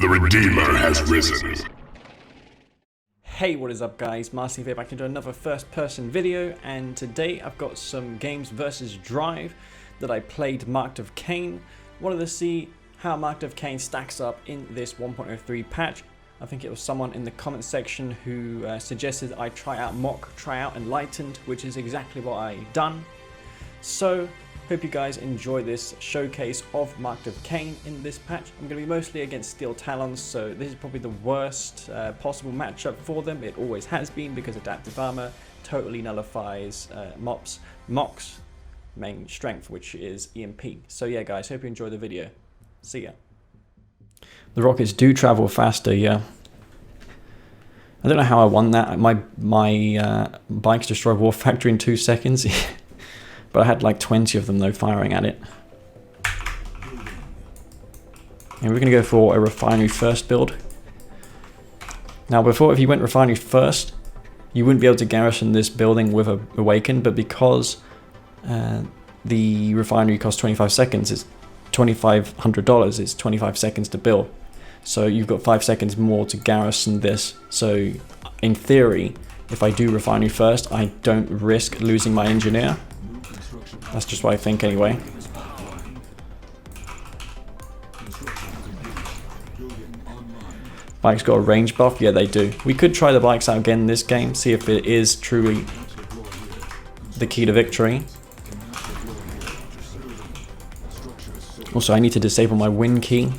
The Redeemer has risen. Hey, what is up guys, Masterleaf here back into another first person video, and today I've got some games versus Drive that I played marked of Kane. Wanted to see how marked of Kane stacks up in this 1.03 patch. I think it was someone in the comment section who suggested I try out Enlightened, which is exactly what I done. So hope you guys enjoy this showcase of marked of Kane in this patch. I'm going to be mostly against Steel Talons, so this is probably the worst possible matchup for them. It always has been because adaptive armor totally nullifies Mock's main strength, which is EMP. So yeah guys, hope you enjoy the video. See ya. The rockets do travel faster, yeah. I don't know how I won that. My bikes destroy War Factory in 2 seconds. But I had like 20 of them though firing at it. And we're going to go for a refinery first build. Now before, if you went refinery first, you wouldn't be able to garrison this building with a Awaken, but because the refinery costs 25 seconds, it's $2,500, it's 25 seconds to build. So you've got 5 seconds more to garrison this. So in theory, if I do refinery first, I don't risk losing my engineer. That's just what I think anyway. Bikes got a range buff? Yeah, they do. We could try the bikes out again in this game, see if it is truly the key to victory. Also, I need to disable my win key.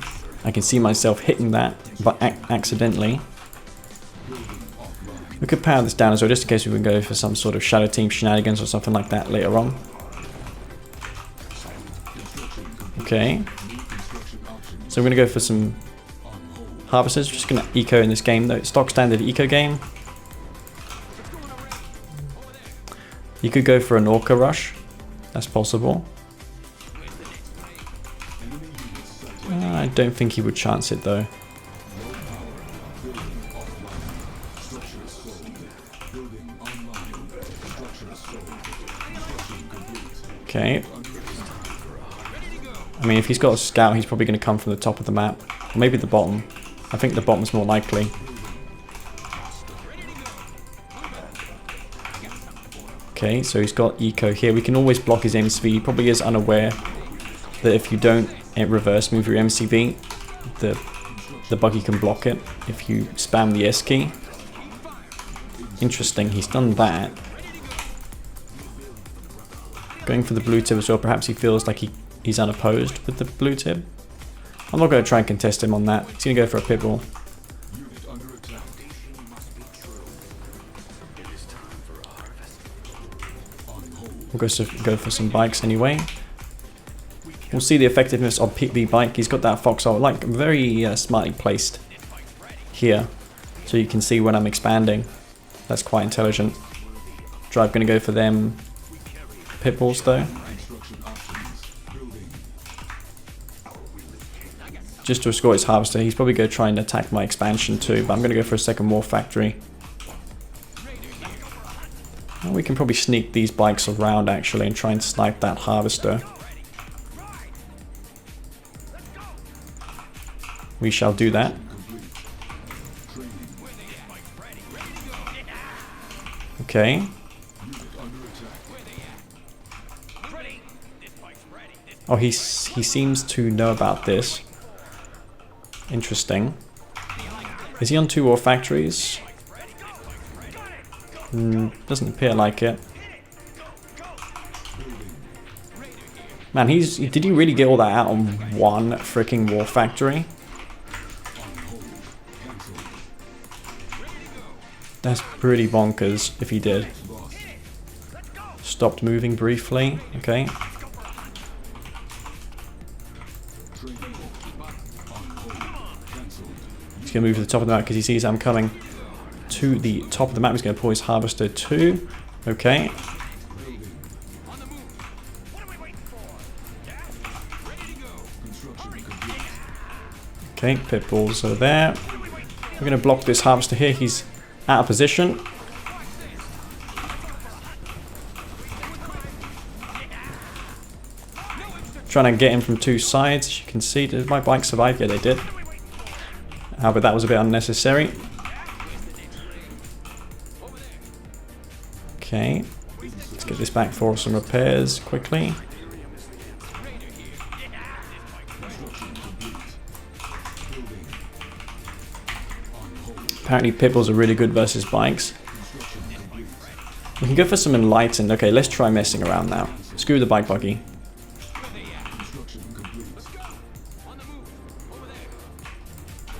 I can see myself hitting that, but accidentally. We could power this down as well, just in case we would go for some sort of Shadow Team shenanigans or something like that later on. Okay, so we're going to go for some harvesters. Just going to eco in this game though. Stock standard eco game. You could go for an Orca rush. That's possible. I don't think he would chance it though. Okay. I mean, if he's got a scout, he's probably going to come from the top of the map. Or maybe the bottom. I think the bottom's more likely. Okay, so he's got eco here. We can always block his MCV. He probably is unaware that if you don't reverse move your MCV, the buggy can block it if you spam the S key. Interesting, he's done that. Going for the blue tip as well. Perhaps he feels like he's unopposed with the blue tip. I'm not going to try and contest him on that. He's going to go for a pit bull. We'll go for some bikes anyway. We'll see the effectiveness of the bike. He's got that foxhole, like very smartly placed here. So you can see when I'm expanding. That's quite intelligent. Drive going to go for them pit bulls though. Just to escort his harvester. He's probably going to try and attack my expansion too, but I'm going to go for a second War Factory. And we can probably sneak these bikes around actually and try and snipe that harvester. We shall do that. Okay. Oh, he seems to know about this. Interesting. Is he on 2 War Factories? Doesn't appear like it. Man, did he really get all that out on 1 freaking War Factory? That's pretty bonkers if he did. Stopped moving briefly. Okay. He's going to move to the top of the map because he sees I'm coming to the top of the map. He's going to pull his harvester too. Okay. Okay, pit bulls are there. We're going to block this harvester here. He's out of position. Trying to get him from 2 sides. As you can see, did my bike survive? Yeah, they did. But that was a bit unnecessary. Okay, let's get this back for some repairs quickly. Apparently pitbulls are really good versus bikes. We can go for some Enlightened. Okay, let's try messing around now. Screw the bike buggy.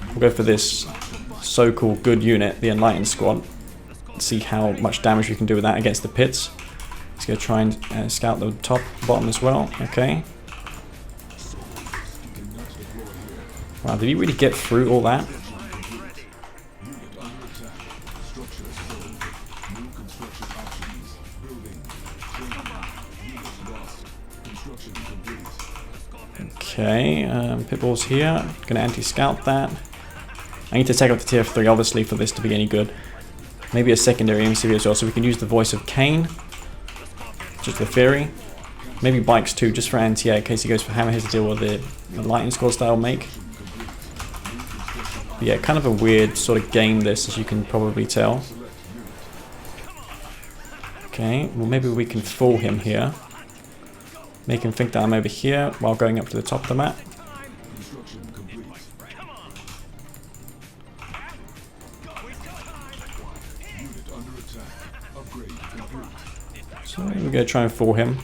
We'll go for this so-called good unit, the Enlightened squad. See how much damage we can do with that against the pits. Let's go try and scout the top, bottom as well. Okay. Wow, did he really get through all that? Okay, pitbull's here. Gonna anti-scout that. I need to take up the tier 3 obviously for this to be any good. Maybe a secondary MCV as well, so we can use the voice of Kane. Just for theory. Maybe bikes too, just for anti-air, in case he goes for hammerhead to deal with the lightning squad style make. But yeah, kind of a weird sort of game this, as you can probably tell. Okay, well maybe we can fool him here. Make him think that I'm over here while going up to the top of the map. So we're going to try and fool him.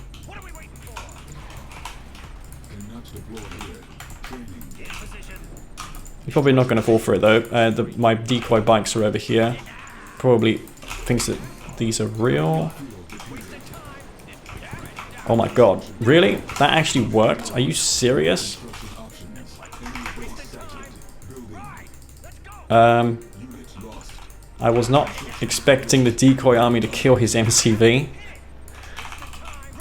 He's probably not going to fall for it though. My decoy bikes are over here. Probably thinks that these are real. Oh my god, really? That actually worked? Are you serious? I was not expecting the decoy army to kill his MCV.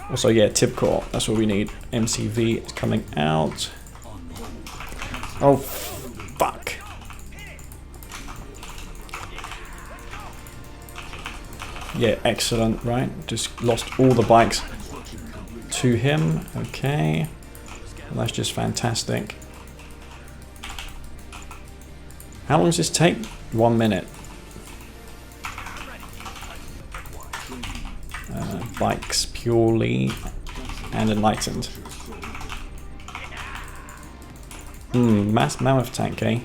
Also, yeah, tip core, that's what we need. MCV is coming out. Oh, fuck. Yeah, excellent, right? Just lost all the bikes to him. Okay, well, that's just fantastic. How long does this take? 1 minute. Bikes purely and Enlightened. Mass mammoth tank, eh?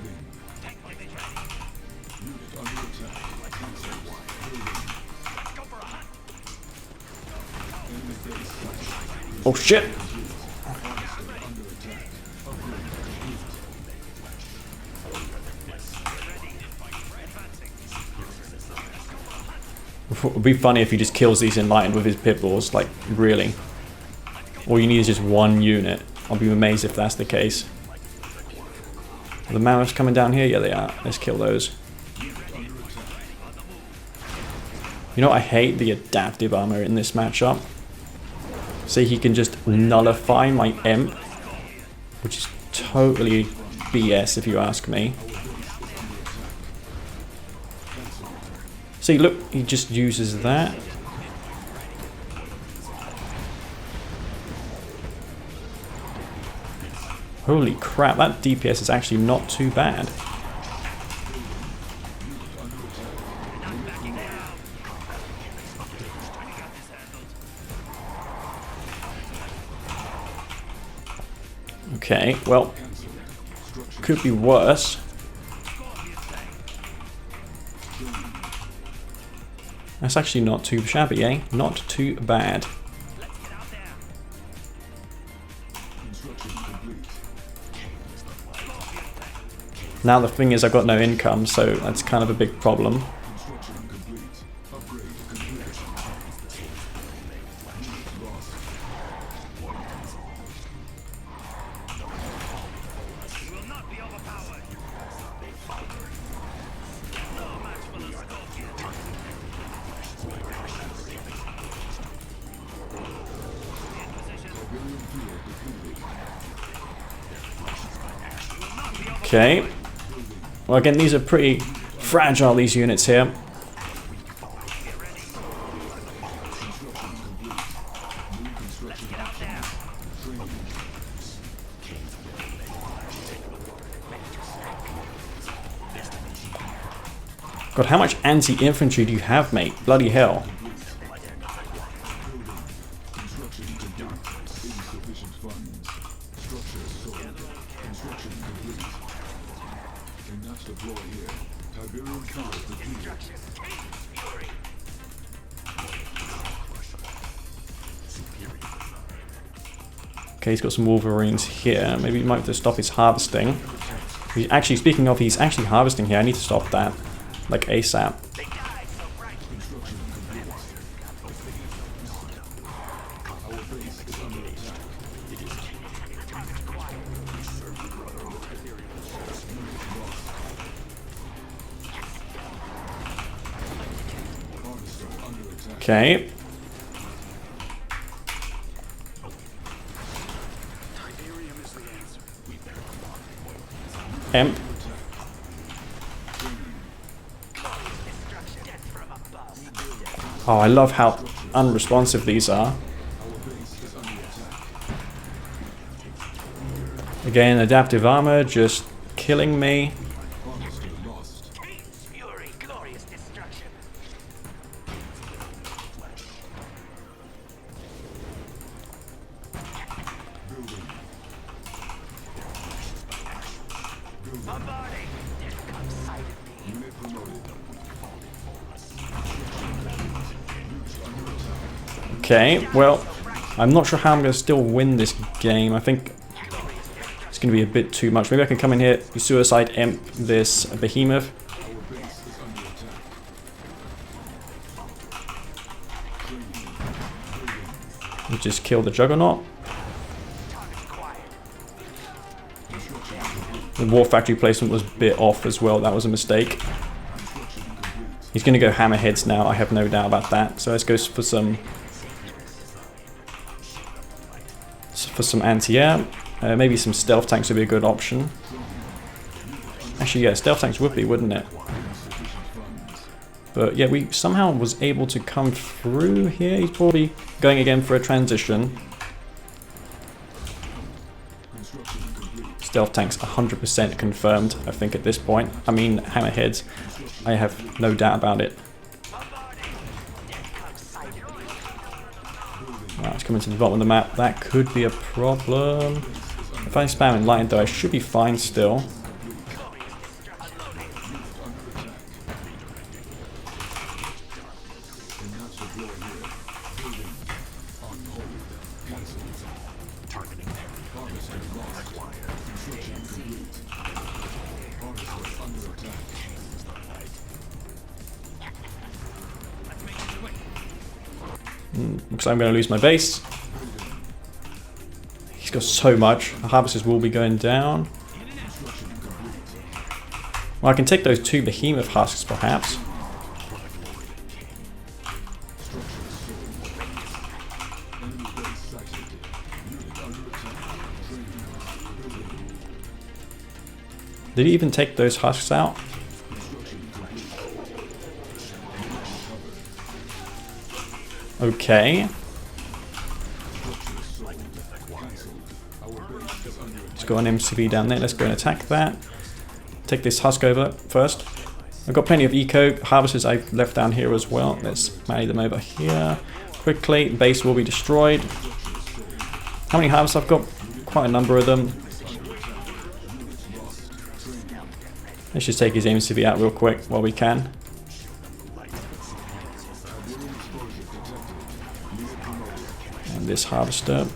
Oh shit! It would be funny if he just kills these Enlightened with his pitbulls, like, really. All you need is just one unit. I'll be amazed if that's the case. Are the mammoths coming down here? Yeah, they are. Let's kill those. You know what? I hate the adaptive armor in this matchup. See, he can just nullify my imp, which is totally BS if you ask me. See, look, he just uses that. Holy crap, that DPS is actually not too bad. Okay, well, could be worse. That's actually not too shabby, eh? Not too bad. Now the thing is, I've got no income, so that's kind of a big problem. Okay. Well, again, these are pretty fragile, these units here. God, how much anti-infantry do you have, mate? Bloody hell. Okay, he's got some Wolverines here. Maybe he might have to stop his harvesting. He's actually, speaking of, he's actually harvesting here. I need to stop that. Like ASAP. Okay. Emp. Oh, I love how unresponsive these are. Again, adaptive armor just killing me. Okay, well, I'm not sure how I'm going to still win this game. I think it's going to be a bit too much. Maybe I can come in here, suicide imp this behemoth. And just kill the juggernaut. The war factory placement was a bit off as well. That was a mistake. He's going to go hammerheads now. I have no doubt about that. So let's go for some anti-air. Maybe some stealth tanks would be a good option. Actually, yeah, stealth tanks would be, wouldn't it? But yeah, we somehow was able to come through here. He's probably going again for a transition. Stealth tanks 100% confirmed, I think, at this point. I mean, hammerheads, I have no doubt about it. Right, it's coming to the bottom of the map. That could be a problem. If I spam Enlightened, though, I should be fine still. Looks like I'm going to lose my base. He's got so much. The harvesters will be going down. Well, I can take those 2 behemoth husks, perhaps. Did he even take those husks out? Okay. Let's go on MCV down there. Let's go and attack that. Take this husk over first. I've got plenty of eco harvesters I've left down here as well. Let's marry them over here quickly. Base will be destroyed. How many harvests I've got? Quite a number of them. Let's just take his MCV out real quick while we can. This harvester.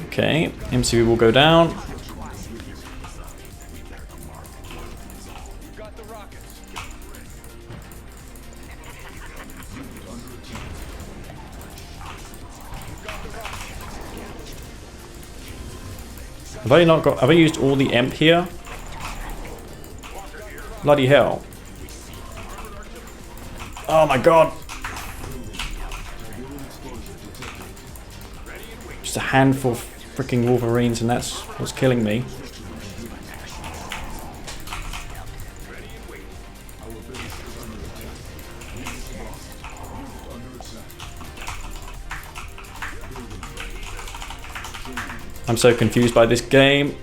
Okay, MCV will go down. Have I used all the emp here? Bloody hell. Oh my god. Just a handful of freaking Wolverines and that's what's killing me. I'm so confused by this game.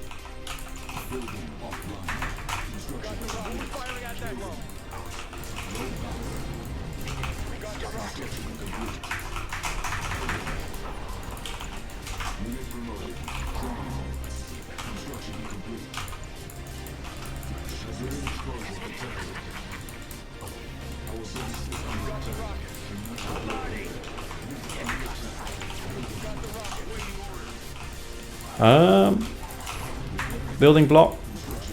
Building block,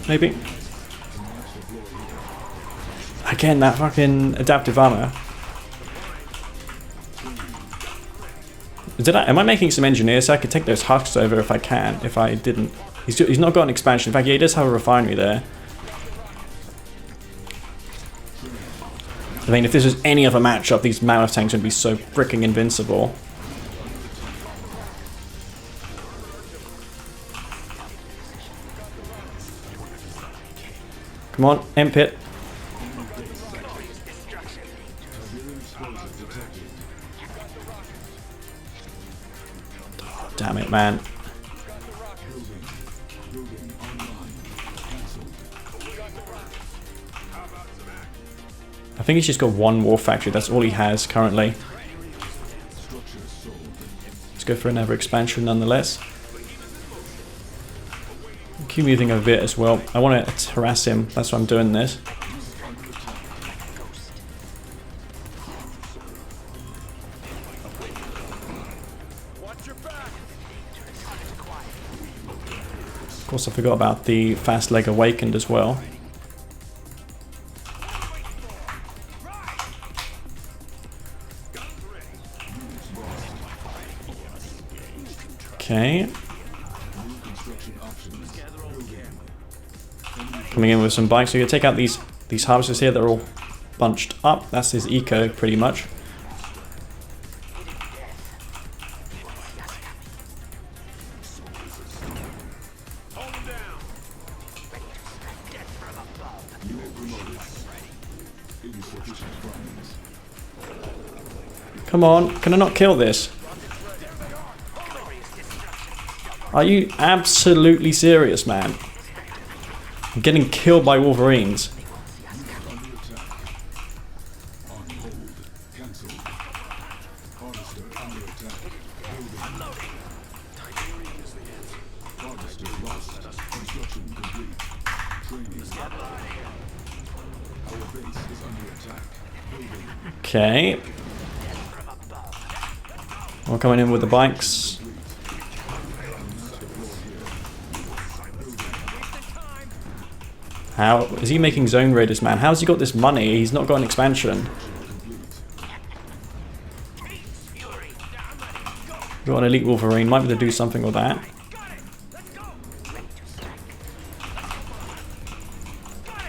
maybe. Again, that fucking adaptive armor. Am I making some engineers so I could take those husks over if I can? If I didn't, he's not got an expansion. In fact, yeah, he does have a refinery there. I mean, if this was any other matchup, these mammoth tanks would be so freaking invincible. Come on, M-pit. Oh, damn it, man. I think he's just got one war factory. That's all he has currently. Let's go for another expansion nonetheless. Keep moving a bit as well. I want to harass him. That's why I'm doing this. Of course, I forgot about the fast leg awakened as well. Okay. Coming in with some bikes. So you take out these harvesters here. They're all bunched up. That's his eco, pretty much. Come on, can I not kill this? Are you absolutely serious, man? I'm getting killed by wolverines. Okay. We're coming in with the bikes. How is he making zone raiders, man? How's he got this money? He's not got an expansion. Got an elite wolverine. Might be able to do something with that.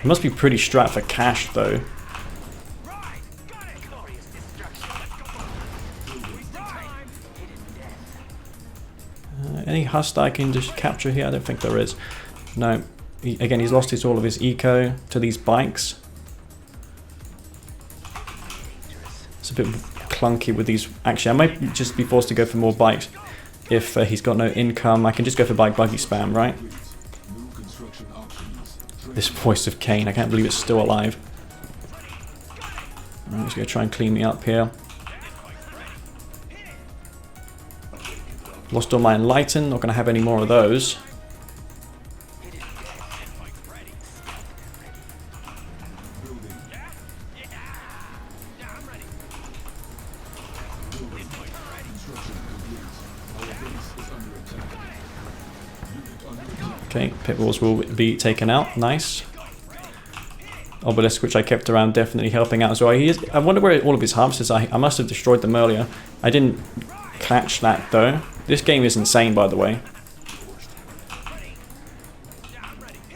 He must be pretty strapped for cash, though. Any hust I can just capture here? I don't think there is. No. Again, he's lost all of his eco to these bikes. It's a bit clunky with these. Actually, I might just be forced to go for more bikes. If he's got no income, I can just go for bike buggy spam, right? This voice of Kane, I can't believe it's still alive. I'm just going to try and clean me up here. Lost all my Enlightened, not going to have any more of those. Okay, pit walls will be taken out. Nice. Obelisk, which I kept around, definitely helping out as well. He is, I wonder where all of his harvesters are. I must have destroyed them earlier. I didn't catch that though. This game is insane, by the way.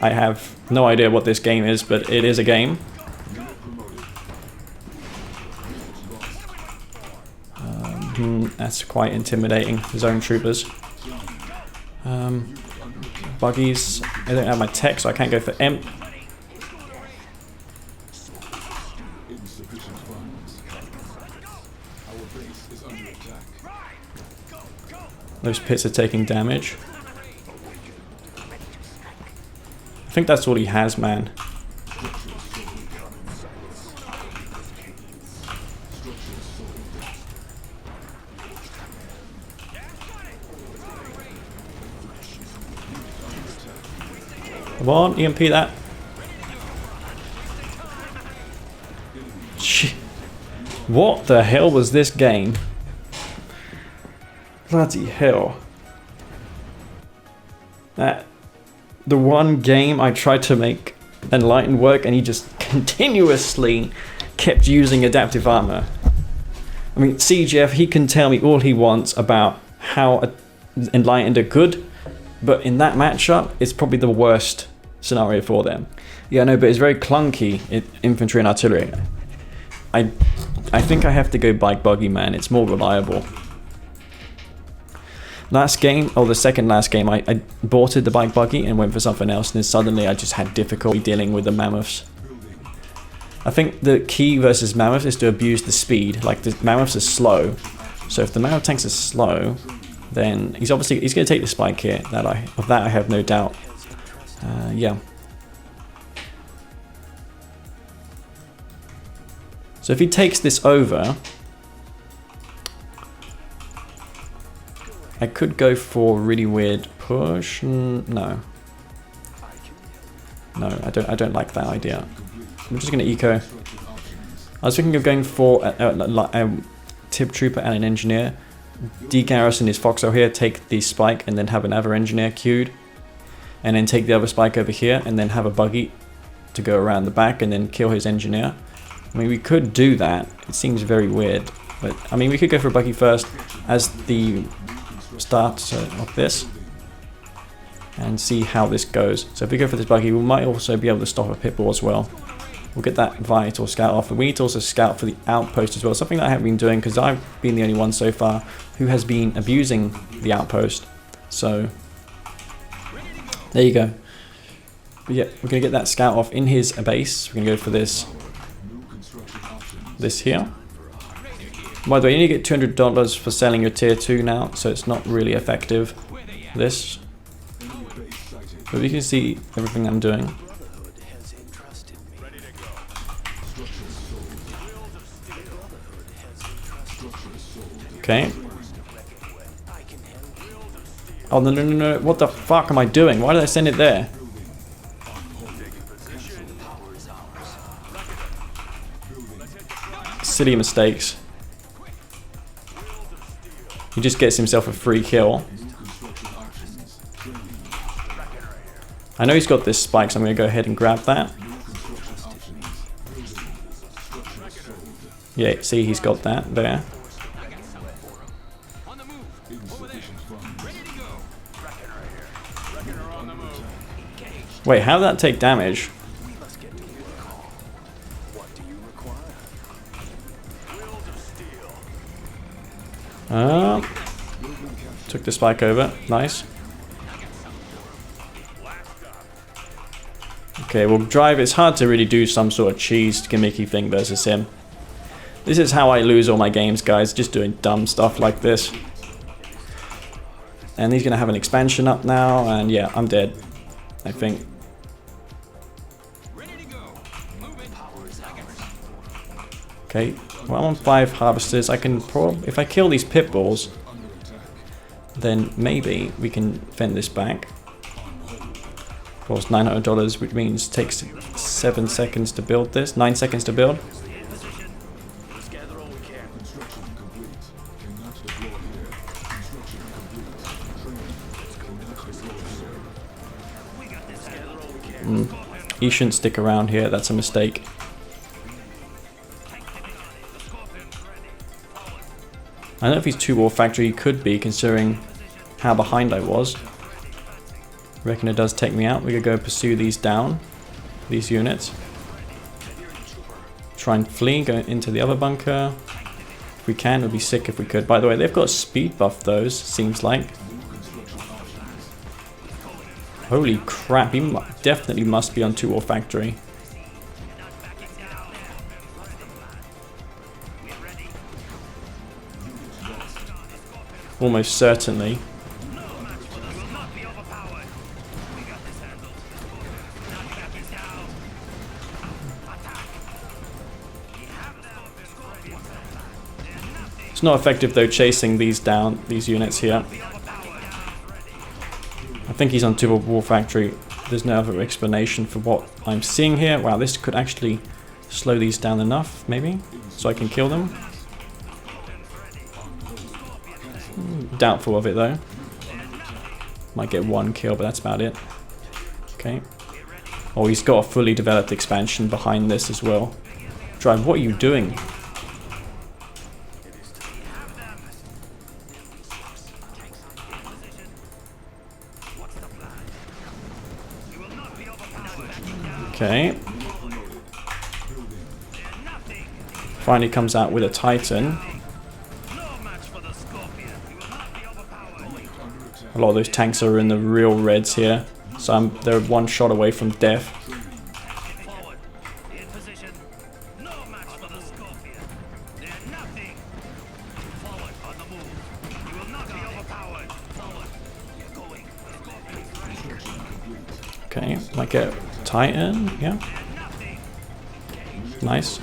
I have no idea what this game is, but it is a game. That's quite intimidating. Zone troopers. Buggies. I don't have my tech, so I can't go for imp. Those pits are taking damage. I think that's all he has, man. Come on, EMP that. What the hell was this game? Bloody hell. The one game I tried to make Enlightened work and he just continuously kept using adaptive armor. I mean, CGF, he can tell me all he wants about how Enlightened are good, but in that matchup, it's probably the worst scenario for them. Yeah, no, but it's very clunky, infantry and artillery. I think I have to go bike buggy, man. It's more reliable. Last game, or the second last game, I aborted the bike buggy and went for something else, and then suddenly I just had difficulty dealing with the mammoths. I think the key versus mammoths is to abuse the speed. Like, the mammoths are slow, so if the mammoth tanks are slow, then he's going to take the spike here. Of that I have no doubt. Yeah. So if he takes this over, I could go for a really weird push. No. No, I don't like that idea. I'm just going to eco. I was thinking of going for a tip trooper and an engineer. De-garrison his foxhole here, take the spike, and then have another engineer queued. And then take the other spike over here, and then have a buggy to go around the back, and then kill his engineer. I mean, we could do that. It seems very weird. But, I mean, we could go for a buggy first as the start of this. And see how this goes. So if we go for this buggy, we might also be able to stop a pitbull as well. We'll get that vital scout off. And we need to also scout for the outpost as well. Something that I haven't been doing because I've been the only one so far who has been abusing the outpost. So, there you go. But yeah, we're going to get that scout off in his base. We're going to go for this here. By the way, you only get $200 for selling your tier 2 now, so it's not really effective. This. But you can see everything I'm doing. Okay. Oh, no. What the fuck am I doing? Why did I send it there? Silly mistakes. He just gets himself a free kill. I know he's got this spike, so I'm going to go ahead and grab that. Yeah, see, he's got that there. Wait, how did that take damage? Took the spike over. Nice. Okay, we'll drive. It's hard to really do some sort of cheese gimmicky thing versus him. This is how I lose all my games, guys. Just doing dumb stuff like this. And he's going to have an expansion up now. And yeah, I'm dead, I think. Okay, well, I'm on 5 harvesters. I can probably, if I kill these pit bulls, then maybe we can fend this back. Of course, $900, which means it takes 7 seconds to build this. 9 seconds to build. He shouldn't stick around here. That's a mistake. I don't know if he's 2 war factory. He could be, considering how behind I was. Reckon it does take me out. We could go pursue these down, these units. Try and flee, go into the other bunker. If we can, it would be sick if we could. By the way, they've got a speed buff, those, seems like. Holy crap, he definitely must be on 2 war factory. Almost certainly. It's not effective though chasing these down, these units here. I think he's on Tiberian War Factory. There's no other explanation for what I'm seeing here. Wow, this could actually slow these down enough, maybe, so I can kill them. Doubtful of it though. Might get one kill, but that's about it. Okay. Oh, he's got a fully developed expansion behind this as well. Drive, what are you doing? Okay. Finally comes out with a Titan. A lot of those tanks are in the real reds here, so they're one shot away from death. Okay, might get Titan, yeah. Nice.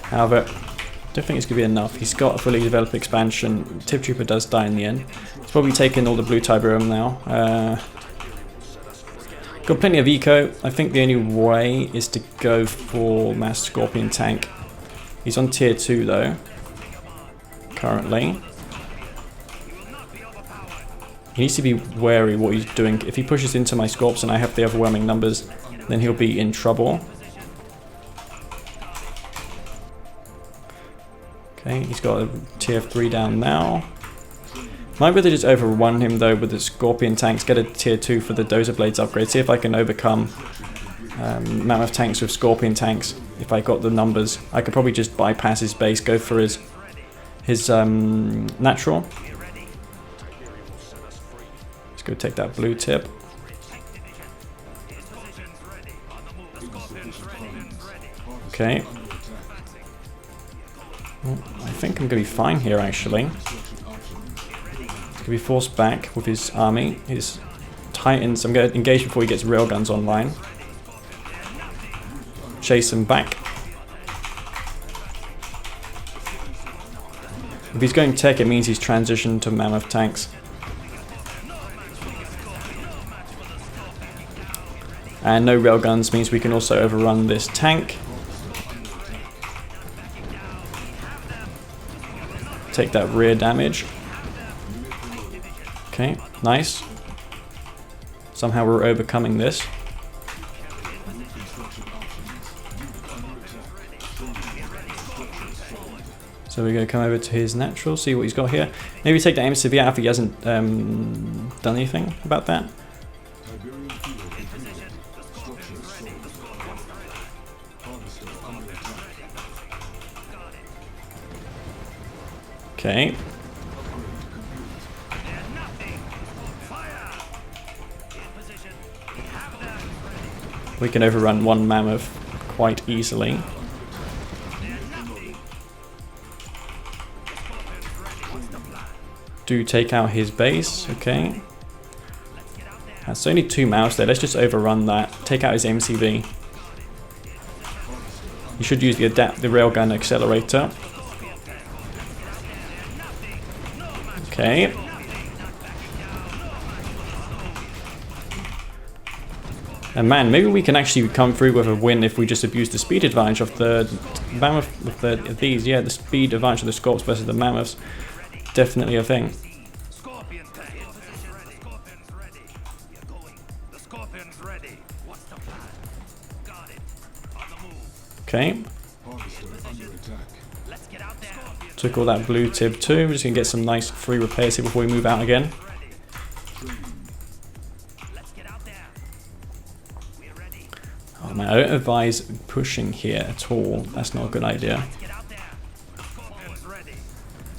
However, don't think it's going to be enough. He's got a fully developed expansion. Tip Trooper does die in the end. He's probably taken all the blue Tiberium now. Got plenty of eco. I think the only way is to go for Master Scorpion tank. He's on tier 2 though, currently. He needs to be wary what he's doing. If he pushes into my Scorps and I have the overwhelming numbers, then he'll be in trouble. Okay, he's got a tier 3 down now. Might be able to just overrun him though with the Scorpion tanks, get a tier 2 for the Dozer Blades upgrade, see if I can overcome Mammoth tanks with Scorpion tanks. If I got the numbers, I could probably just bypass his base, go for his natural. Let's go take that blue tip. Okay. I think I'm going to be fine here, actually. He's going to be forced back with his army, his Titans. I'm going to engage before he gets railguns online. Chase him back. If he's going tech, it means he's transitioned to Mammoth tanks. And no railguns means we can also overrun this tank. Take that rear damage. Okay, nice. Somehow we're overcoming this. So we're going to come over to his natural, see what he's got here. Maybe take that MCV out if he hasn't done anything about that. Okay. We can overrun one Mammoth quite easily. Do take out his base, okay. That's only 2 Mammoths there, let's just overrun that. Take out his MCV. You should use the railgun accelerator. Okay. And man, maybe we can actually come through with a win if we just abuse the speed advantage of the Mammoth with these. Yeah, the speed advantage of the Scorps versus the Mammoths. Definitely a thing. Okay. Took all that blue tib too. We're just going to get some nice free repairs here before we move out again. Oh man, I don't advise pushing here at all. That's not a good idea.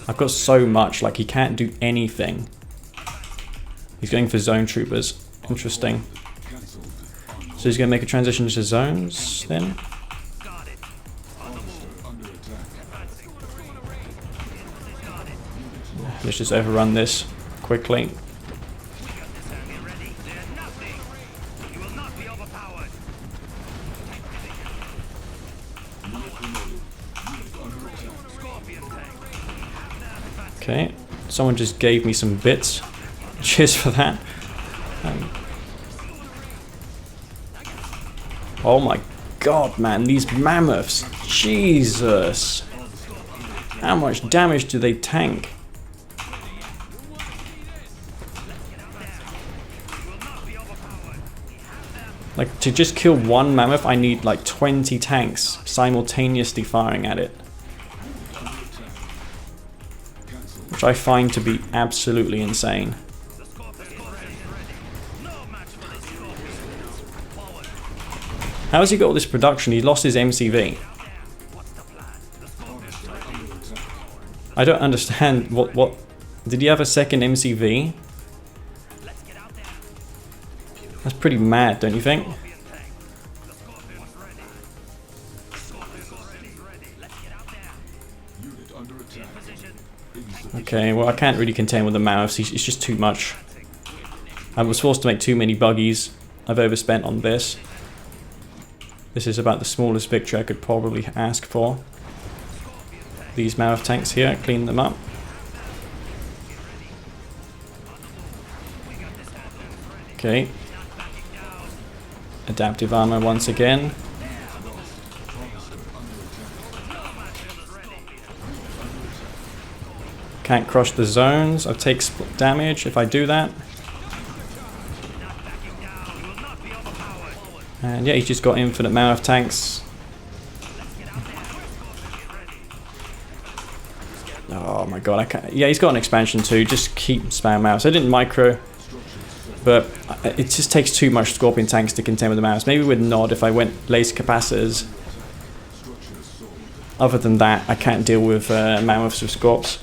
I've got so much, like he can't do anything. He's going for zone troopers. Interesting. So he's going to make a transition to zones then. Let's just overrun this quickly. Okay, someone just gave me some bits. Cheers for that. Oh my god, man, these mammoths. Jesus. How much damage do they tank? Like, to just kill one mammoth, I need like 20 tanks simultaneously firing at it. Which I find to be absolutely insane. How has he got all this production? He lost his MCV. I don't understand what did he have a second MCV? That's pretty mad, don't you think? Okay, well I can't really contend with the mammoths, it's just too much. I was forced to make too many buggies. I've overspent on this. This is about the smallest victory I could probably ask for. These mammoth tanks here, clean them up. Okay. Adaptive armor once again. Can't crush the zones. I'll take damage if I do that. And yeah, he's just got infinite mammoth tanks. Oh my god, I can't. Yeah, he's got an expansion too. Just keep spam mammoths. I didn't micro, but it just takes too much scorpion tanks to contend with the mammoths. Maybe with Nod if I went laser capacitors. Other than that, I can't deal with mammoths with scorps.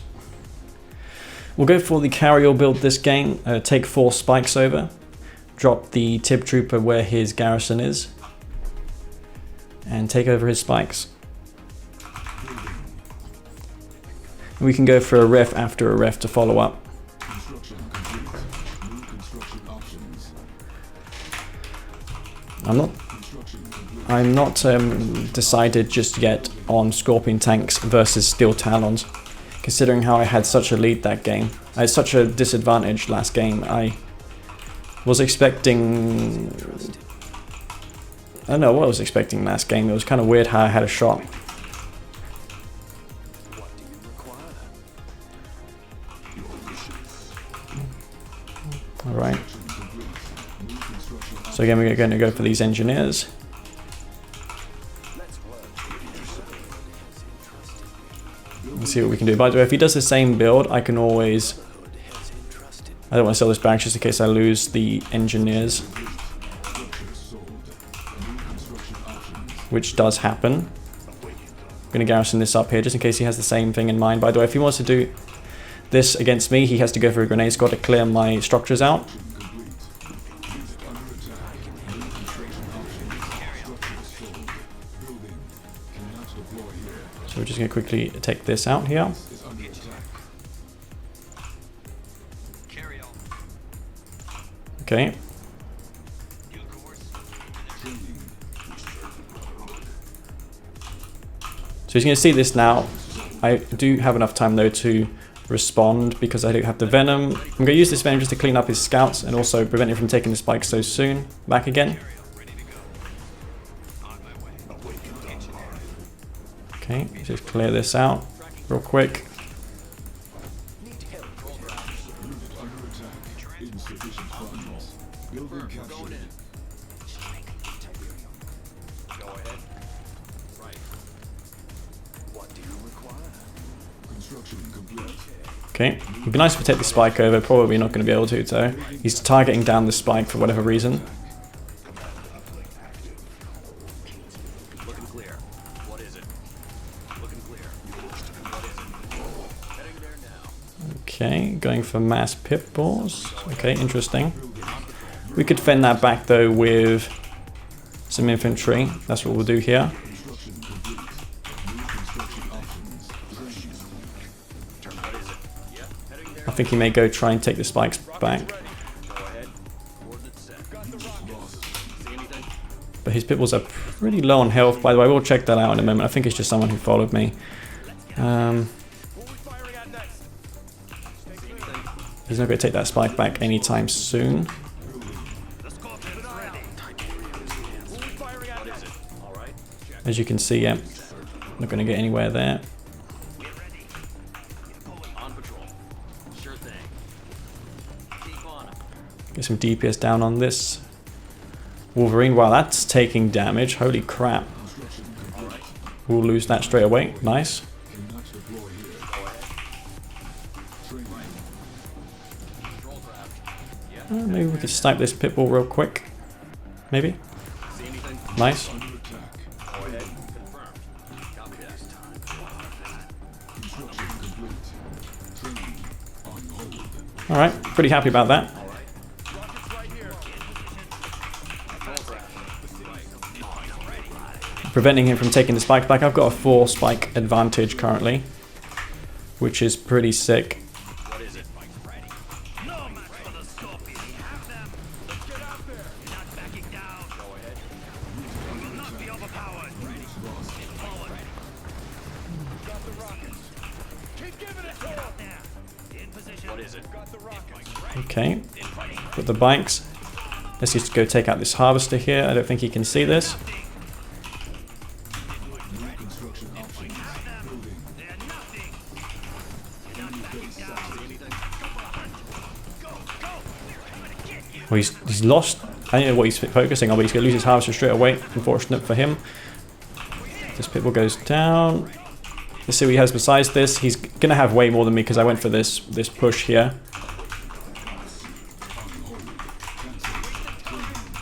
We'll go for the carrier build this game. Take 4 spikes over. Drop the Tib Trooper where his garrison is. And take over his spikes. We can go for a ref after a ref to follow up. I'm not decided just yet on Scorpion tanks versus Steel Talons, considering how I had such a lead that game. I had such a disadvantage last game. I was expecting... I don't know what I was expecting last game. It was kind of weird how I had a shot. Alright. So again, we're going to go for these engineers. Let's see what we can do. By the way, if he does the same build, I can always... I don't want to sell this back just in case I lose the engineers. Which does happen. I'm going to garrison this up here just in case he has the same thing in mind. By the way, if he wants to do this against me, he has to go for a grenade squad to clear my structures out. So we're just going to quickly take this out here. Okay. So he's going to see this now. I do have enough time though to respond because I do have the venom. I'm going to use this venom just to clean up his scouts and also prevent him from taking the spike so soon. Back again. Okay, just clear this out real quick. Okay, it'd be nice if we take the spike over, probably not going to be able to though. He's targeting down the spike for whatever reason. Okay, going for mass pip balls. Okay, interesting. We could fend that back though with some infantry. That's what we'll do here. think he may go try and take the spikes back. But his pit bulls are pretty low on health, by the way. We'll check that out in a moment. I think it's just someone who followed me. He's not going to take that spike back anytime soon. As you can see, yeah, not going to get anywhere there. Get some DPS down on this Wolverine. Wow, that's taking damage. Holy crap. We'll lose that straight away. Nice. Maybe we could snipe this pitbull real quick. Maybe. Nice. Alright, pretty happy about that. Preventing him from taking the spike back. I've got a 4 spike advantage currently, which is pretty sick. Okay, put the bikes. Let's just go take out this harvester here. I don't think he can see this. Well, he's lost. I don't know what he's focusing on, but he's going to lose his harvester straight away. Unfortunate for him. This pitbull goes down. Let's see what he has besides this. He's going to have way more than me because I went for this push here.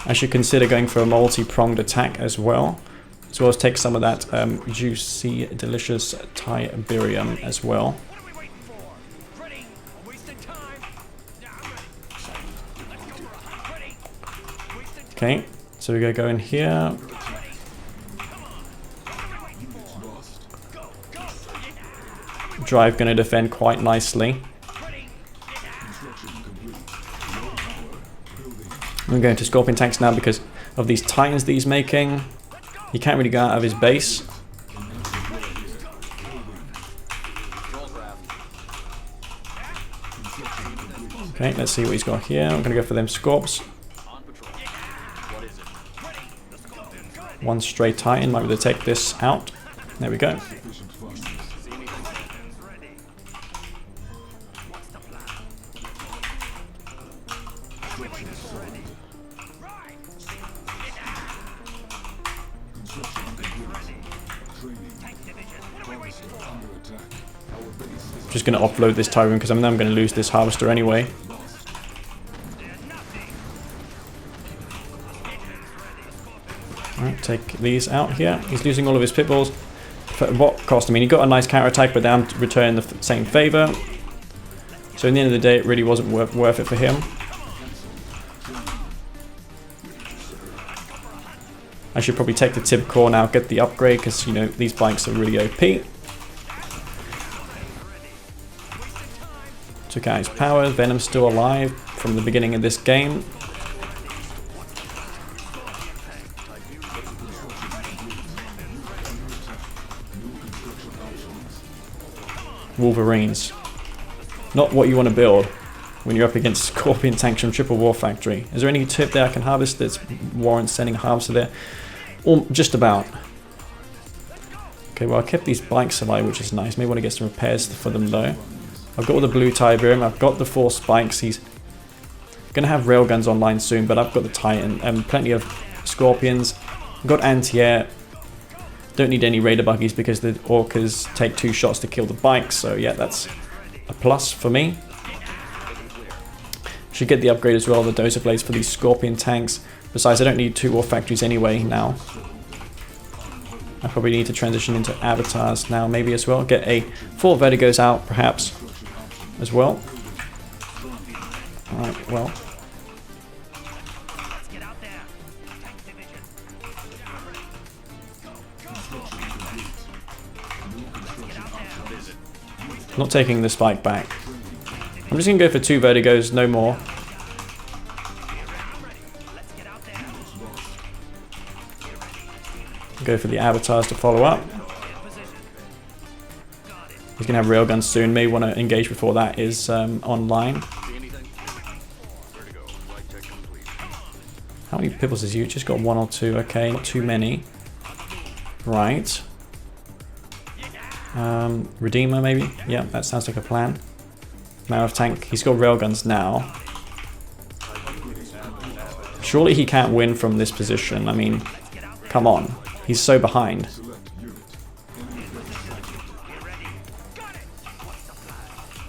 I should consider going for a multi-pronged attack as well as take some of that juicy, delicious Tiberian as well. Okay, so we're going to go in here. Drive going to defend quite nicely. I'm going to Scorpion tanks now because of these titans that he's making. He can't really go out of his base. Okay, let's see what he's got here. I'm going to go for them Scorps. One straight titan, might be able to take this out. There we go. Just going to offload this Tyrant because I'm going to lose this harvester anyway. Alright, take these out here. He's losing all of his pitbulls. For what cost? I mean, he got a nice counter attack, but down to return the same favor. So in the end of the day, it really wasn't worth it for him. I should probably take the Tib core now, get the upgrade, because, you know, these bikes are really OP. Took out his power. Venom's still alive from the beginning of this game. Wolverines. Not what you want to build when you're up against Scorpion tanks from Triple War Factory. Is there any tip there I can harvest that's warrants sending a harvester there? Or just about. Okay, well I kept these bikes alive, which is nice. Maybe want to get some repairs for them though. I've got all the blue Tiberian, I've got the 4 spikes. He's going to have railguns online soon, but I've got the Titan and plenty of Scorpions. I've got anti-air. Don't need any raider buggies because the orcas take 2 shots to kill the bikes, so yeah, that's a plus for me. Should get the upgrade as well, the dozer blades for these Scorpion tanks. Besides, I don't need 2 war factories anyway now. I probably need to transition into avatars now maybe as well. Get a 4 vertigos out perhaps as well. Alright, well. Not taking the spike back. I'm just going to go for 2 vertigos, no more. Go for the avatars to follow up. He's going to have railguns soon. May want to engage before that is online. How many pipples is you? Just got 1 or 2. Okay, not too many. Right. Redeemer maybe? Yeah, that sounds like a plan. Marav tank. He's got railguns now. Surely he can't win from this position. I mean, come on. He's so behind.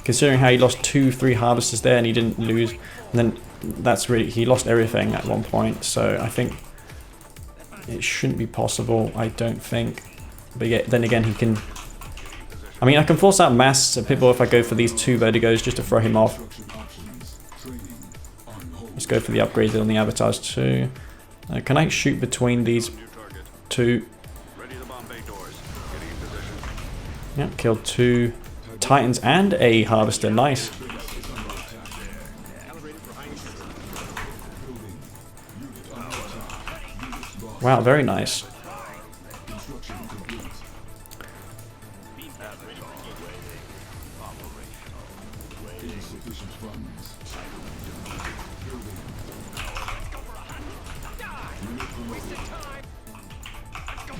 Considering how he lost 2-3 harvesters there and he didn't lose, and then that's really, he lost everything at one point, so I think it shouldn't be possible, I don't think. But yeah, then again, he can, I mean, I can force out mass people if I go for these 2 vertigos just to throw him off. Let's go for the upgrades on the avatars too. Can I shoot between these 2? Yeah, killed 2 Titans and a harvester, nice. Wow, very nice.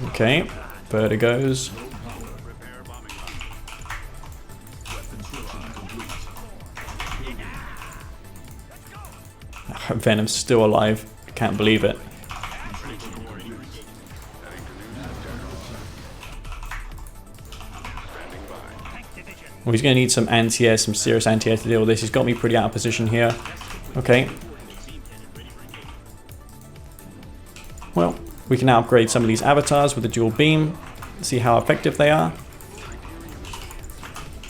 Okay, vertigos. Venom's still alive. I can't believe it. Well, he's going to need some anti-air, some serious anti-air to deal with this. He's got me pretty out of position here. Okay. Well, we can now upgrade some of these avatars with the dual beam. See how effective they are.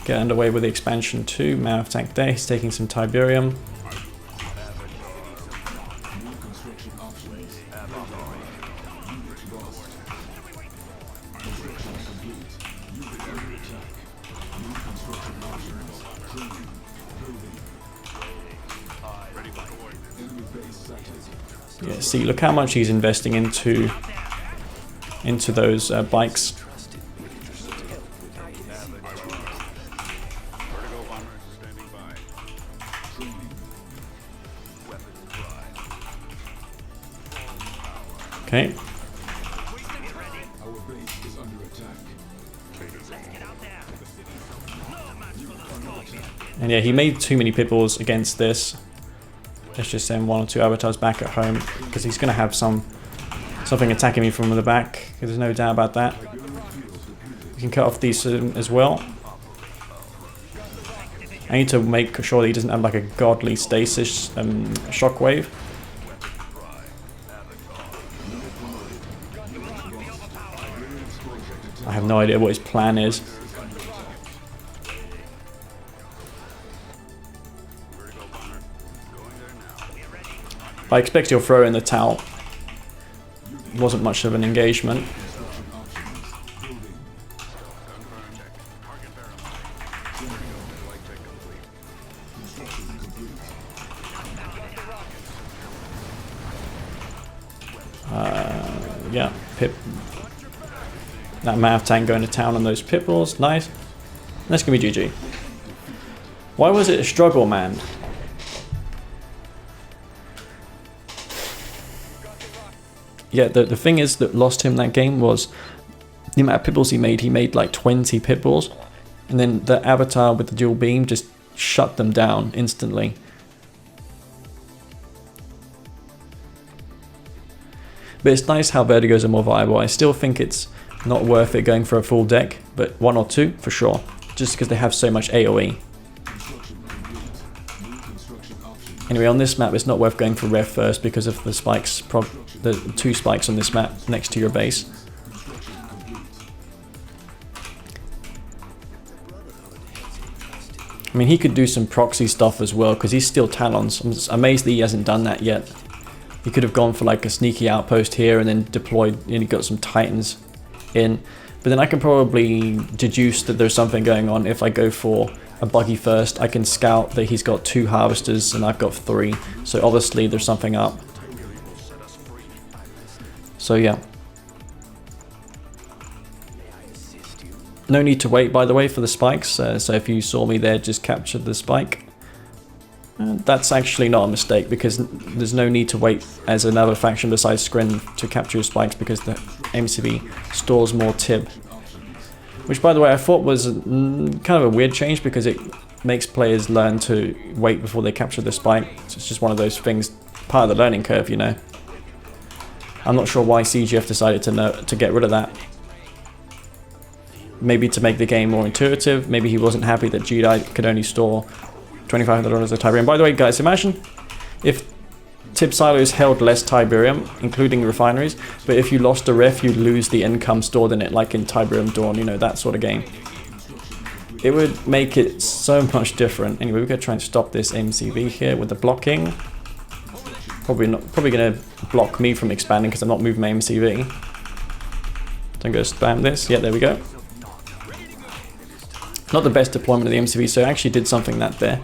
Get underway with the expansion too. Marav tank there. He's taking some Tiberian. Yeah, see, look how much he's investing into those bikes. Okay. And yeah, he made too many pipples against this. Let's just send 1 or 2 avatars back at home because he's going to have something attacking me from the back. There's no doubt about that. We can cut off these as well. I need to make sure that he doesn't have like a godly stasis shockwave. I have no idea what his plan is. I expect he'll throw in the towel. It wasn't much of an engagement. Yeah, pip. That Mav tank going to town on those pitballs. Nice. That's gonna be GG. Why was it a struggle, man? Yeah, the thing is that lost him that game was the amount of pitballs he made. He made like 20 pitballs, and then the avatar with the dual beam just shut them down instantly. But it's nice how vertigos are more viable. I still think it's not worth it going for a full deck, but 1 or 2 for sure, just because they have so much AoE. Anyway, on this map, it's not worth going for Rev first because of the spikes, the 2 spikes on this map next to your base. I mean, he could do some proxy stuff as well because he's still Talons. I'm just amazed that he hasn't done that yet. He could have gone for like a sneaky outpost here and then deployed, and he got some Titans in. But then I can probably deduce that there's something going on if I go for a buggy first, I can scout that he's got 2 harvesters and I've got 3. So obviously there's something up. So yeah. No need to wait, by the way, for the spikes. So if you saw me there, just capture the spike. That's actually not a mistake, because there's no need to wait as another faction besides Scrin to capture spikes, because the MCV stores more Tib. Which, by the way, I thought was kind of a weird change, because it makes players learn to wait before they capture the spike. So it's just one of those things, part of the learning curve, you know. I'm not sure why CGF decided to get rid of that. Maybe to make the game more intuitive. Maybe he wasn't happy that Jedi could only store $2,500 of Tiberian. By the way, guys, imagine if Tib silos held less Tiberium, including refineries, but if you lost a ref, you'd lose the income stored in it, like in Tiberium Dawn, you know, that sort of game. It would make it so much different. Anyway, we're going to try and stop this MCV here with the blocking. Probably going to block me from expanding because I'm not moving my MCV. So I'm going to spam this. Yeah, there we go. Not the best deployment of the MCV, so I actually did something that there.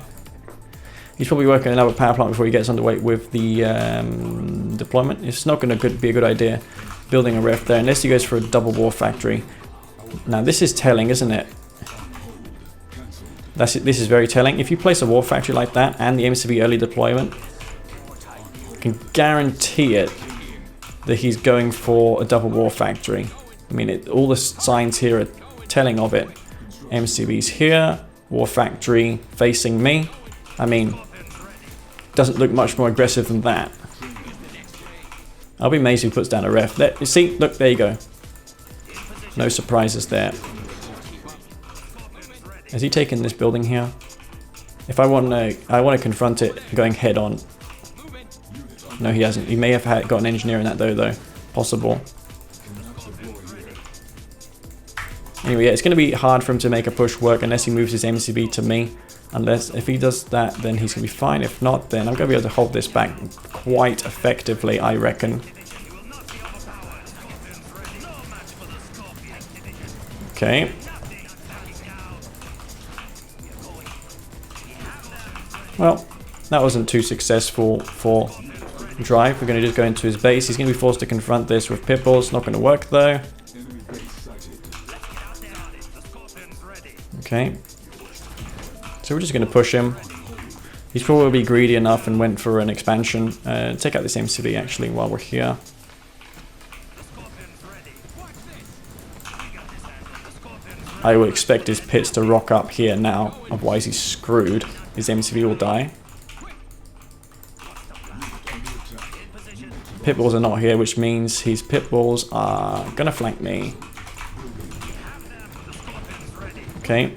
He's probably working on another power plant before he gets underway with the deployment. It's not going to be a good idea building a ref there unless he goes for a double war factory. Now this is telling, isn't it? This is very telling. If you place a war factory like that and the MCV early deployment, I can guarantee it that he's going for a double war factory. I mean, all the signs here are telling of it. MCV's here, war factory facing me. I mean, doesn't look much more aggressive than that. I'll be amazed if he puts down a ref. There, you see, look, there you go. No surprises there. Has he taken this building here? If I want to confront it going head on. No, he hasn't. He may have got an engineer in that though. Possible. Anyway, yeah, it's going to be hard for him to make a push work unless he moves his MCB to me. Unless, if he does that, then he's going to be fine. If not, then I'm going to be able to hold this back quite effectively, I reckon. Okay. Well, that wasn't too successful for Drive. We're going to just go into his base. He's going to be forced to confront this with Pitbulls. Not going to work though. Okay. So we're just going to push him. He's probably greedy enough and went for an expansion. Take out this MCV actually while we're here. I would expect his pits to rock up here now, otherwise he's screwed. His MCV will die. Pitbulls are not here, which means his pitbulls are gonna flank me. Okay.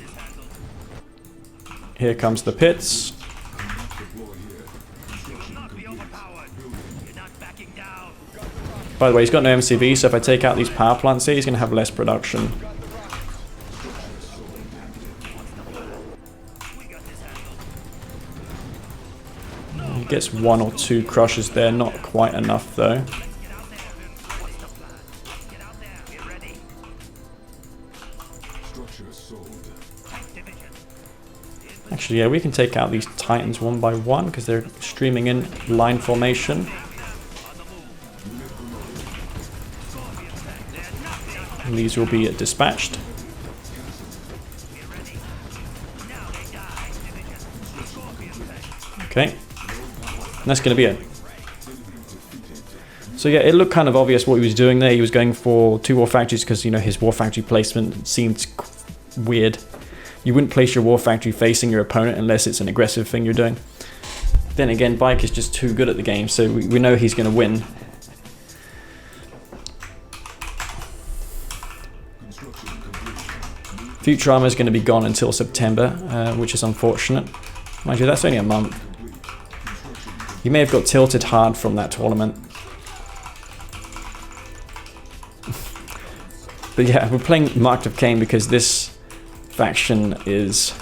Here comes the pits. By the way, he's got no MCV, so if I take out these power plants here, he's gonna have less production. He gets 1 or 2 crushes there, not quite enough though. Actually, yeah, we can take out these Titans one by one because they're streaming in line formation. And these will be dispatched. Okay. And that's going to be it. So yeah, it looked kind of obvious what he was doing there. He was going for 2 war factories because, you know, his war factory placement seemed weird. You wouldn't place your war factory facing your opponent unless it's an aggressive thing you're doing. Then again, Bike is just too good at the game, so we know he's going to win. Future armor is going to be gone until September, which is unfortunate. Mind you, that's only a month. He may have got tilted hard from that tournament. But yeah, we're playing Marked of Kane because this faction is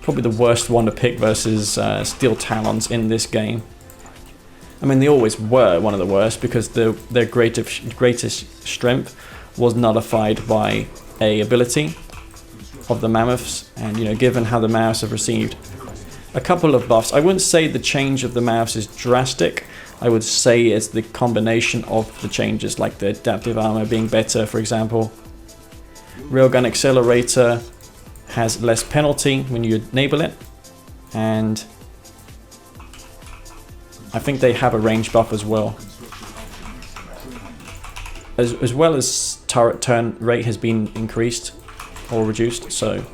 probably the worst one to pick versus Steel Talons in this game. I mean, they always were one of the worst because their greatest strength was nullified by a ability. of the mammoths, and you know, given how the mammoths have received a couple of buffs, I wouldn't say the change of the mammoths is drastic. I would say it's the combination of the changes, like the adaptive armor being better, for example. Railgun accelerator has less penalty when you enable it, and I think they have a range buff as well. As well as turret turn rate has been increased or reduced, so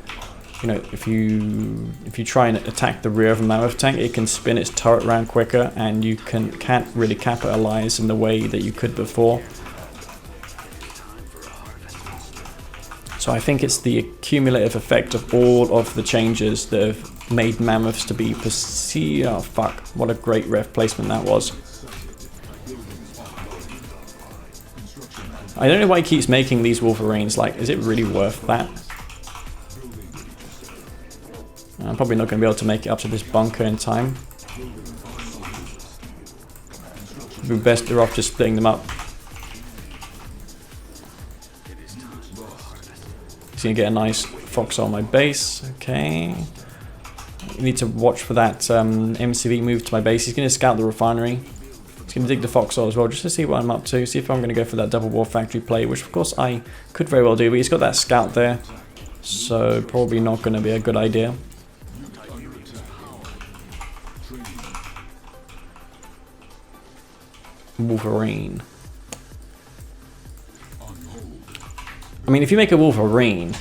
you know, if you try and attack the rear of a mammoth tank, it can spin its turret around quicker, and you can't really capitalize in the way that you could before. So I think it's the accumulative effect of all of the changes that have made mammoths to be perceived. Oh fuck! What a great ref placement that was. I don't know why he keeps making these Wolverines. Like, is it really worth that? I'm probably not going to be able to make it up to this bunker in time. We're better off just splitting them up. He's going to get a nice fox on my base. Okay. You need to watch for that MCV move to my base. He's going to scout the refinery. He's going to dig the foxhole as well, just to see what I'm up to. See if I'm going to go for that double war factory play, which of course I could very well do. But he's got that scout there, so probably not going to be a good idea. Wolverine. I mean, if you make a Wolverine,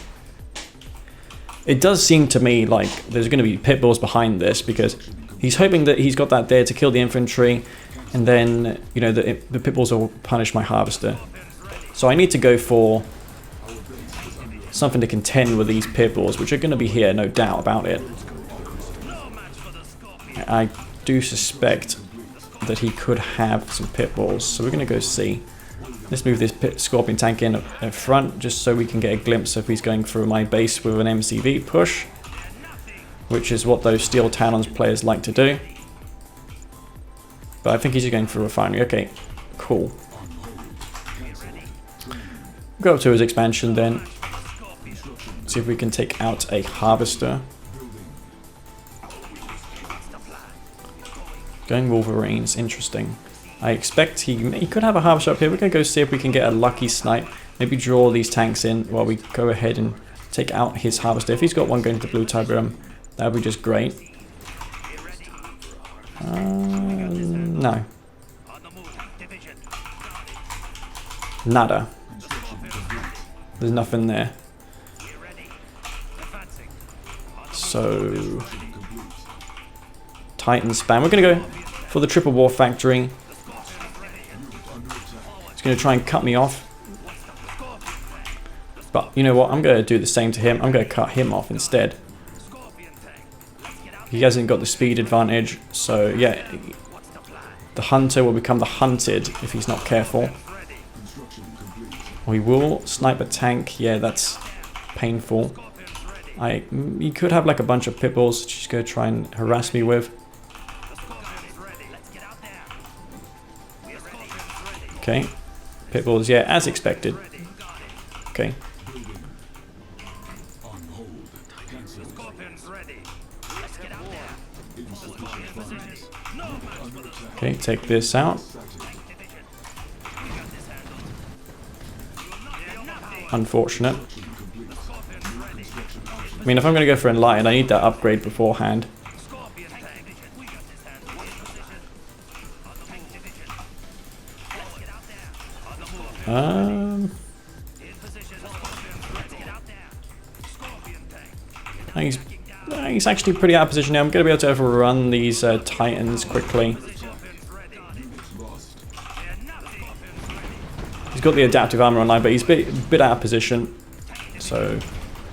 it does seem to me like there's going to be pit bulls behind this, because he's hoping that he's got that there to kill the infantry, and then, you know, the pit bulls will punish my harvester. So I need to go for something to contend with these pit bulls, which are going to be here, no doubt about it. I do suspect that he could have some pit bulls, so we're going to go see. Let's move this Scorpion tank in front, just so we can get a glimpse if he's going through my base with an MCV push, which is what those Steel Talons players like to do. But I think he's just going for a refinery. Okay, cool. Go up to his expansion then. See if we can take out a harvester. Going Wolverines, interesting. I expect he could have a harvester up here. We're going to go see if we can get a lucky snipe. Maybe draw these tanks in while we go ahead and take out his harvester. If he's got one going to the blue Tiberian, that would be just great. No. Nada. There's nothing there. So Titan spam. We're going to go for the triple war factory. He's going to try and cut me off. But you know what? I'm going to do the same to him. I'm going to cut him off instead. He hasn't got the speed advantage. So yeah, the hunter will become the hunted if he's not careful. We will snipe a tank. Yeah, that's painful. You could have like a bunch of pit bulls she's going to try and harass me with. Okay, pit bulls, yeah, as expected. Okay. Okay, take this out. Unfortunate. I mean, if I'm going to go for Enlightened, I need that upgrade beforehand. He's actually pretty out of position now. I'm going to be able to overrun these Titans quickly. He's got the adaptive armor online, but he's a bit out of position. So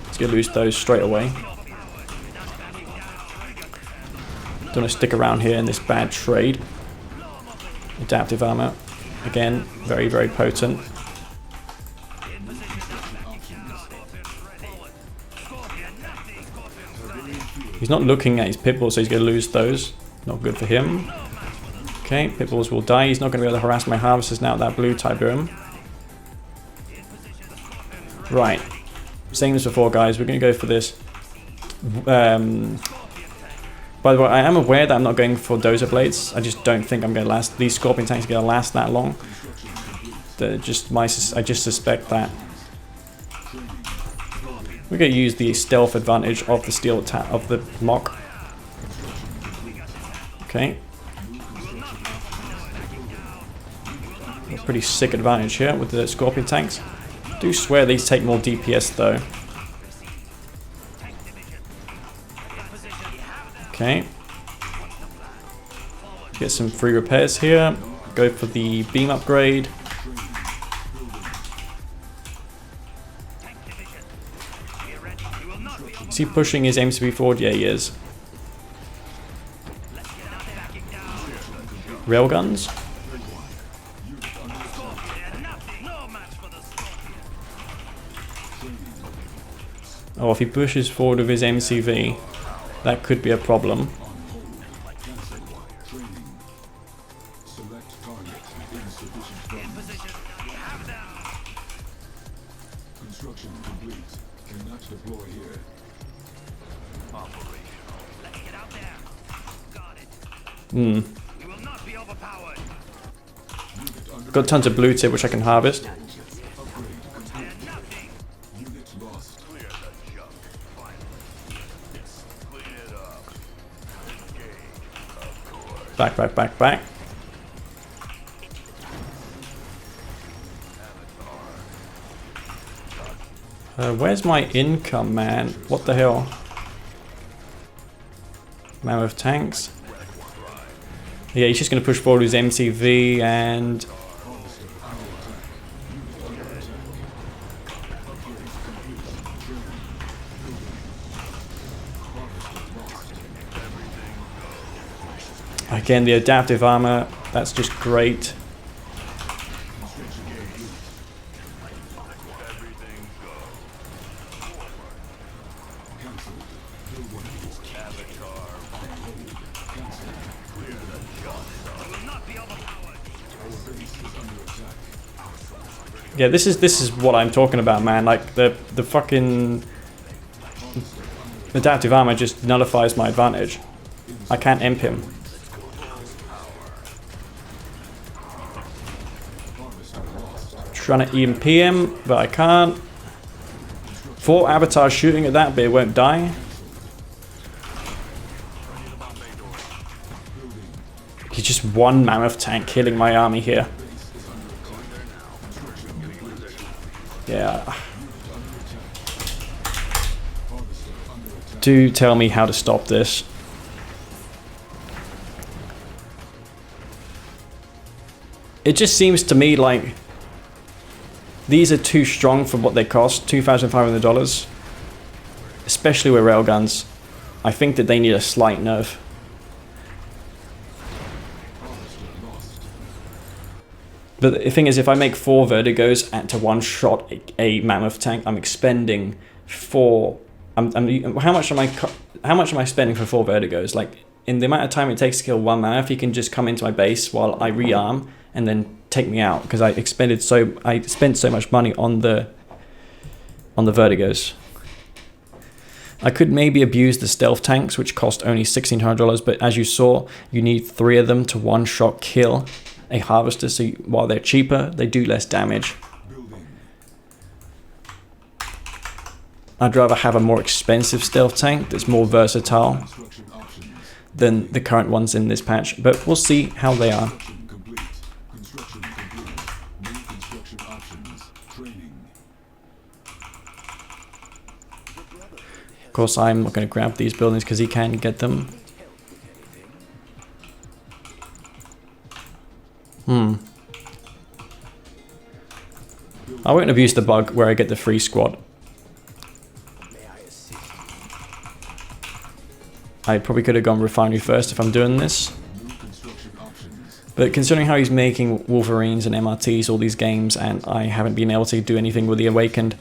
he's going to lose those straight away. Don't want to stick around here in this bad trade. Adaptive armor. Again, very, very potent. He's not looking at his pit bulls, so he's going to lose those. Not good for him. Okay, pit bulls will die. He's not going to be able to harass my harvesters now at that blue Tiberian. Right. same as before, guys. We're going to go for this. By the way, I am aware that I'm not going for dozer blades. I just don't think I'm going to last. These scorpion tanks are going to last that long. I just suspect that. We're going to use the stealth advantage of the steel of the mock. Okay. A pretty sick advantage here with the scorpion tanks. I do swear these take more DPS though. Okay. Get some free repairs here. Go for the beam upgrade. Is he pushing his aim-to-be forward? Yeah, he is. Railguns. Oh, if he pushes forward with his MCV, that could be a problem. Got tons of blue tip which I can harvest. Back, back, back, back. Where's my income, man? What the hell? Mammoth tanks. Yeah, he's just going to push forward his MCV and... Again, the adaptive armor, that's just great. Yeah, this is what I'm talking about, man. Like the fucking adaptive armor just nullifies my advantage. I can't imp him. Trying to EMP him, but I can't. 4 avatars shooting at that, but it won't die. He's just one mammoth tank killing my army here. Yeah. Do tell me how to stop this. It just seems to me like these are too strong for what they cost, $2,500, especially with railguns. I think that they need a slight nerf. But the thing is, if I make 4 vertigos to one-shot a mammoth tank, I'm expending 4. How much am I spending for 4 vertigos? Like in the amount of time it takes to kill 1 mammoth, he can just come into my base while I rearm and then take me out because I spent so much money on the vertigos. I could maybe abuse the stealth tanks, which cost only $1,600, but as you saw, you need 3 of them to one-shot kill a harvester. So while they're cheaper, they do less damage. I'd rather have a more expensive stealth tank that's more versatile than the current ones in this patch, but we'll see how they are. Of course, I'm not going to grab these buildings because he can get them. I won't abuse the bug where I get the free squad. I probably could have gone refinery first if I'm doing this. But considering how he's making Wolverines and MRTs all these games and I haven't been able to do anything with the Awakened,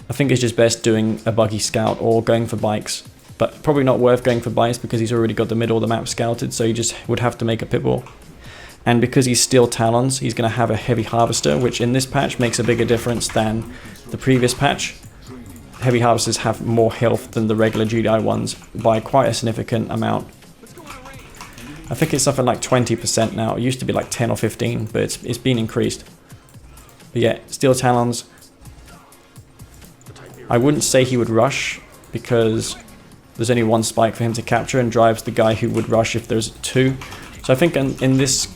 I think it's just best doing a buggy scout or going for bikes. But probably not worth going for bikes because he's already got the middle of the map scouted, so you just would have to make a pitbull. And because he's Steel Talons, he's going to have a heavy harvester, which in this patch makes a bigger difference than the previous patch. heavy harvesters have more health than the regular GDI ones by quite a significant amount. I think it's something like 20% now. It used to be like 10 or 15, but it's been increased. But yeah, Steel Talons. I wouldn't say he would rush because there's only one spike for him to capture and drives the guy who would rush if there's two. So I think in this,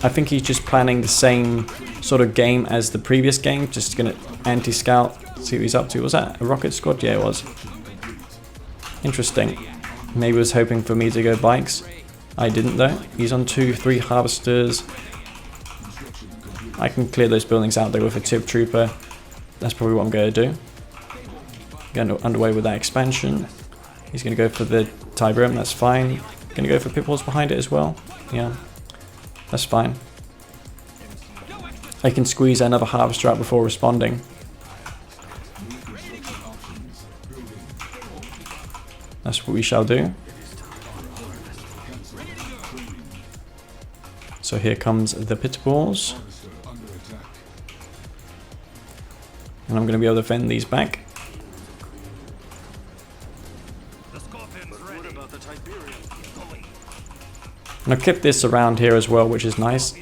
I think he's just planning the same sort of game as the previous game. Just gonna anti-scout, see what he's up to. Was that a rocket squad? Yeah, it was. Interesting. Maybe was hoping for me to go bikes. I didn't though. He's on 2-3 harvesters. I can clear those buildings out there with a tip trooper. That's probably what I'm going to do. Going underway with that expansion. He's going to go for the Tiberian. That's fine. Going to go for pit walls behind it as well. Yeah, that's fine. I can squeeze another harvester out before responding. That's what we shall do. So here comes the pit balls. And I'm going to be able to fend these back. And I've kept this around here as well, which is nice.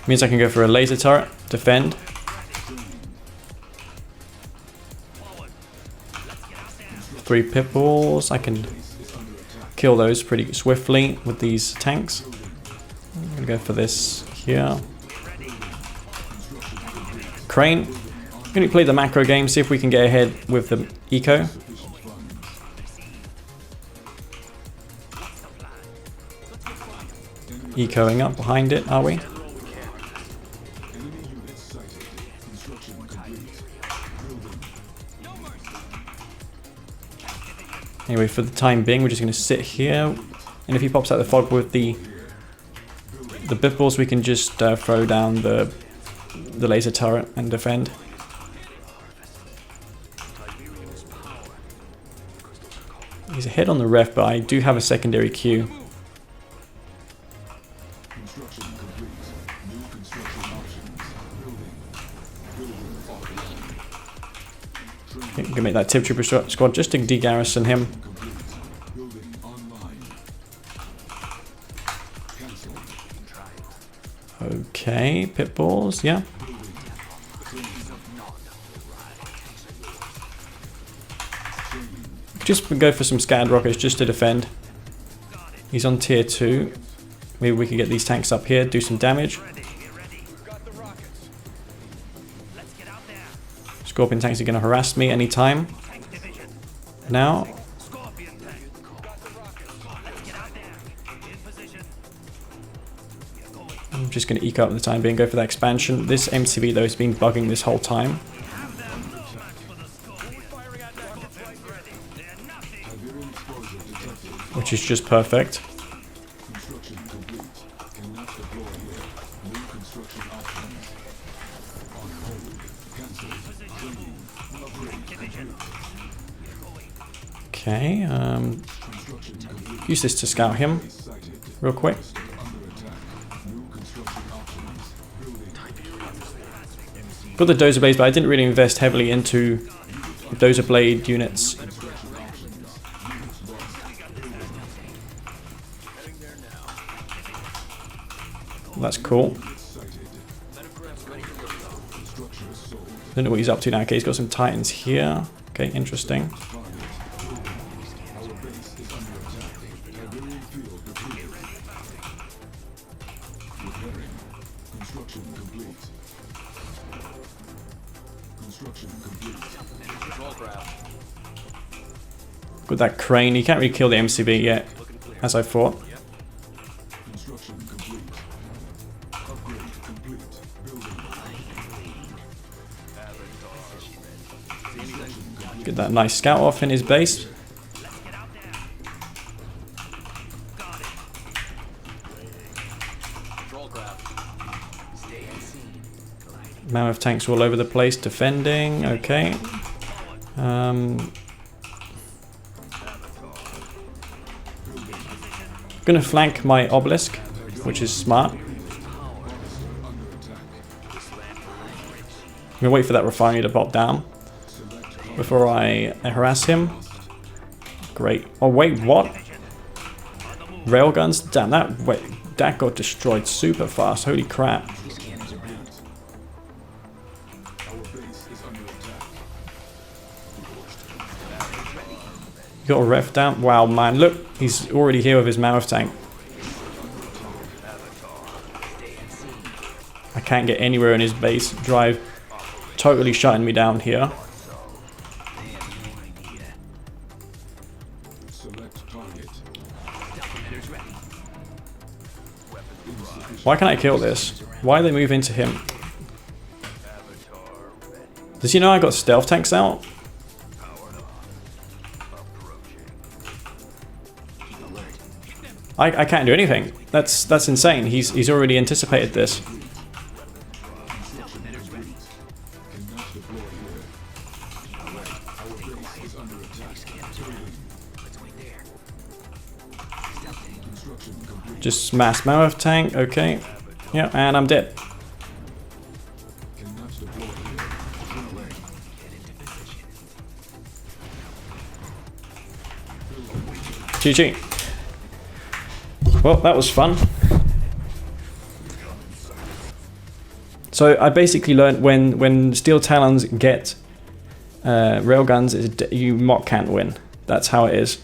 Means I can go for a laser turret, defend. Three pit balls. I can kill those pretty swiftly with these tanks. I'm going to go for this here. Crane. I'm going to play the macro game, see if we can get ahead with the eco. Ecoing up behind it, are we? Anyway, for the time being, we're just going to sit here. And if he pops out the fog with the bit balls, we can just throw down the laser turret and defend. He's ahead on the ref, but I do have a secondary queue. I'm gonna make that tip trooper squad just to de-garrison him. Okay, pit balls, yeah. Just go for some scattered rockets just to defend. He's on tier 2. Maybe we can get these tanks up here, do some damage. Scorpion tanks are going to harass me anytime. Now. I'm just going to eco up the time being, go for that expansion. This MCV though has been bugging this whole time. Which is just perfect. Okay, use this to scout him real quick. Got the Dozer Blades, but I didn't really invest heavily into Dozer Blade units. That's cool. Don't know what he's up to now. Okay, he's got some Titans here. Okay, interesting. With that crane, you can't really kill the MCB yet, as I thought. Get that nice scout off in his base. Mammoth tanks all over the place defending. Okay. Gonna flank my obelisk, which is smart. I'm gonna wait for that refinery to pop down before I harass him. Great. Oh wait, what? Railguns? Damn, that got destroyed super fast. Holy crap. You got a ref down? Wow, man, look, he's already here with his mammoth tank. I can't get anywhere in his base. Drive totally shutting me down here. Why can't I kill this? Why do they move into him? Does he know I got stealth tanks out? I can't do anything. That's insane. He's already anticipated this. Just mass mammoth tank, okay. Yeah, and I'm dead. GG. Well, that was fun. So I basically learned when Steel Talons get railguns, you mock can't win. That's how it is.